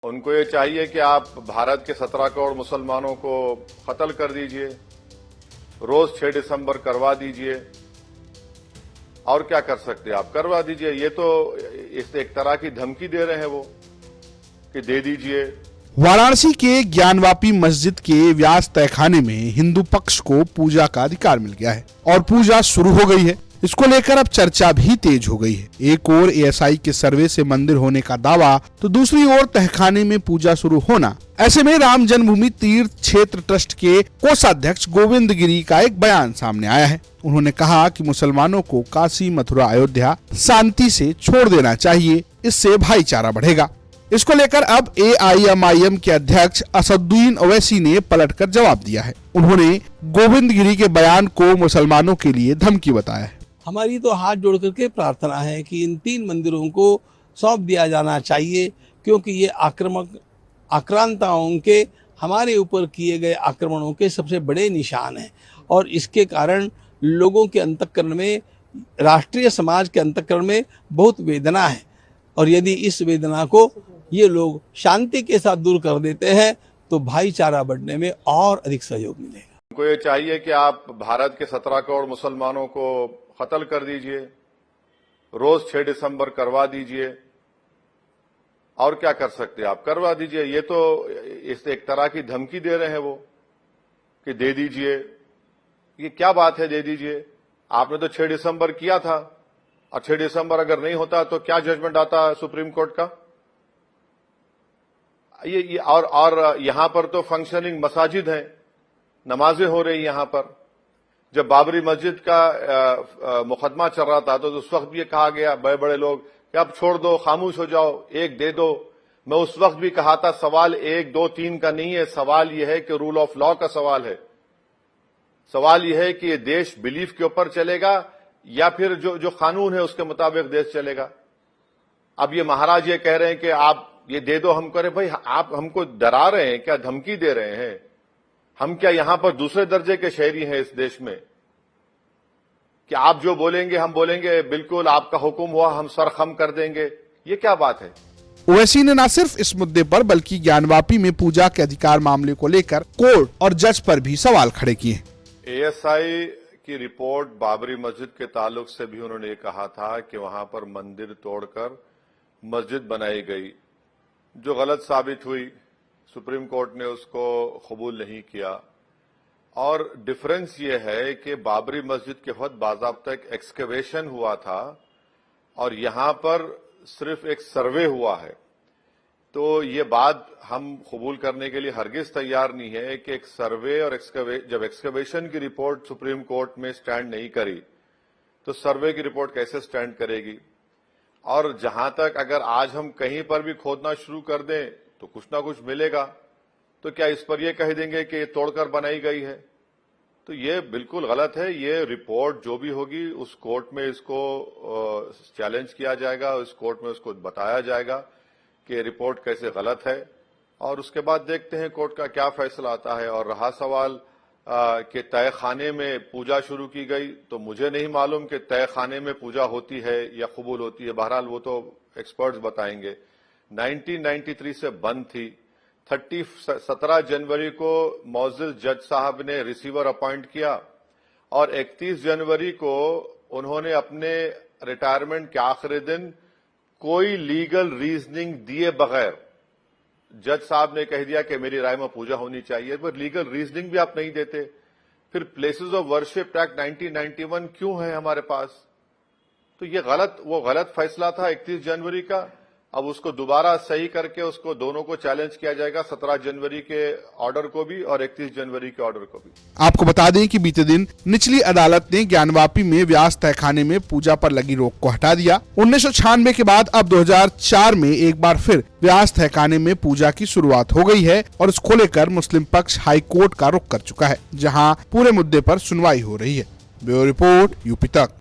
उनको ये चाहिए कि आप भारत के 17 करोड़ मुसलमानों को कत्ल कर दीजिए, रोज 6 दिसंबर करवा दीजिए, और क्या कर सकते हैं आप, करवा दीजिए। ये तो इस एक तरह की धमकी दे रहे हैं वो कि दे दीजिए। वाराणसी के ज्ञानवापी मस्जिद के व्यास तहखाने में हिंदू पक्ष को पूजा का अधिकार मिल गया है और पूजा शुरू हो गई है। इसको लेकर अब चर्चा भी तेज हो गई है। एक ओर एएसआई के सर्वे से मंदिर होने का दावा, तो दूसरी ओर तहखाने में पूजा शुरू होना। ऐसे में राम जन्मभूमि तीर्थ क्षेत्र ट्रस्ट के कोषाध्यक्ष गोविंद गिरी का एक बयान सामने आया है। उन्होंने कहा कि मुसलमानों को काशी, मथुरा, अयोध्या शांति से छोड़ देना चाहिए, इससे भाईचारा बढ़ेगा। इसको लेकर अब एआईएमआईएम के अध्यक्ष असदुद्दीन ओवैसी ने पलटकर जवाब दिया है। उन्होंने गोविंद गिरी के बयान को मुसलमानों के लिए धमकी बताया है। हमारी तो हाथ जोड़ करके प्रार्थना है कि इन 3 मंदिरों को सौंप दिया जाना चाहिए, क्योंकि ये आक्रांताओं के हमारे ऊपर किए गए आक्रमणों के सबसे बड़े निशान हैं और इसके कारण लोगों के अंतःकरण में, राष्ट्रीय समाज के अंतःकरण में बहुत वेदना है और यदि इस वेदना को ये लोग शांति के साथ दूर कर देते हैं तो भाईचारा बढ़ने में और अधिक सहयोग मिलेगा। उनको ये चाहिए कि आप भारत के 17 करोड़ मुसलमानों को कत्ल कर दीजिए, रोज 6 दिसंबर करवा दीजिए, और क्या कर सकते हैं आप, करवा दीजिए। ये तो इस एक तरह की धमकी दे रहे हैं वो कि दे दीजिए। ये क्या बात है, दे दीजिए? आपने तो 6 दिसंबर किया था और 6 दिसंबर अगर नहीं होता तो क्या जजमेंट आता सुप्रीम कोर्ट का? ये और यहां पर तो फंक्शनिंग मसाजिद हैं, नमाजें हो रही यहां पर। जब बाबरी मस्जिद का मुकदमा चल रहा था तो उस वक्त भी ये कहा गया, बड़े बड़े लोग, कि अब छोड़ दो, खामोश हो जाओ, एक दे दो। मैं उस वक्त भी कहा था सवाल 1, 2, 3 का नहीं है, सवाल यह है कि रूल ऑफ लॉ का सवाल है। सवाल यह है कि ये देश बिलीफ के ऊपर चलेगा या फिर जो कानून है उसके मुताबिक देश चलेगा। अब ये महाराज ये कह रहे हैं कि आप ये दे दो हम करें। भाई आप हमको डरा रहे हैं क्या, धमकी दे रहे हैं? हम क्या यहां पर दूसरे दर्जे के शहरी हैं इस देश में कि आप जो बोलेंगे हम बोलेंगे, बिल्कुल आपका हुक्म हुआ हम सर खम कर देंगे? ये क्या बात है? ओवैसी ने न सिर्फ इस मुद्दे पर बल्कि ज्ञानवापी में पूजा के अधिकार मामले को लेकर कोर्ट और जज पर भी सवाल खड़े किए। एएसआई की रिपोर्ट बाबरी मस्जिद के ताल्लुक से भी उन्होंने ये कहा था कि वहां पर मंदिर तोड़कर मस्जिद बनाई गई, जो गलत साबित हुई। सुप्रीम कोर्ट ने उसको कबूल नहीं किया। और डिफरेंस ये है कि बाबरी मस्जिद के वक्त बाज़ाब्ता एक एक्सकवेशन हुआ था और यहां पर सिर्फ एक सर्वे हुआ है। तो ये बात हम कबूल करने के लिए हरगिज तैयार नहीं है कि एक सर्वे और जब एक्सकवेशन की रिपोर्ट सुप्रीम कोर्ट में स्टैंड नहीं करी तो सर्वे की रिपोर्ट कैसे स्टैंड करेगी? और जहां तक अगर आज हम कहीं पर भी खोदना शुरू कर दें तो कुछ ना कुछ मिलेगा, तो क्या इस पर यह कह देंगे कि ये तोड़कर बनाई गई है? तो ये बिल्कुल गलत है। ये रिपोर्ट जो भी होगी उस कोर्ट में इसको चैलेंज किया जाएगा, उस कोर्ट में उसको बताया जाएगा कि रिपोर्ट कैसे गलत है, और उसके बाद देखते हैं कोर्ट का क्या फैसला आता है। और रहा सवाल कि तय खाने में पूजा शुरू की गई, तो मुझे नहीं मालूम कि तय खाने में पूजा होती है या कबूल होती है। बहरहाल वो तो एक्सपर्ट्स बताएंगे। 1993 से बंद थी। 17 जनवरी को मौजूद जज साहब ने रिसीवर अपॉइंट किया और 31 जनवरी को उन्होंने अपने रिटायरमेंट के आखिरी दिन कोई लीगल रीजनिंग दिए बगैर जज साहब ने कह दिया कि मेरी राय में पूजा होनी चाहिए, पर लीगल रीजनिंग भी आप नहीं देते। फिर प्लेसेस ऑफ वर्शिप एक्ट 1991 क्यों है हमारे पास? तो ये वो गलत फैसला था 31 जनवरी का। अब उसको दोबारा सही करके उसको दोनों को चैलेंज किया जाएगा, 17 जनवरी के ऑर्डर को भी और 31 जनवरी के ऑर्डर को भी। आपको बता दें कि बीते दिन निचली अदालत ने ज्ञानवापी में व्यास तहखाने में पूजा पर लगी रोक को हटा दिया। 1996 के बाद अब 2004 में एक बार फिर व्यास तहखाने में पूजा की शुरुआत हो गई है और इसको लेकर मुस्लिम पक्ष हाई कोर्ट का रुख कर चुका है, जहाँ पूरे मुद्दे पर सुनवाई हो रही है। ब्यूरो रिपोर्ट, यूपी तक।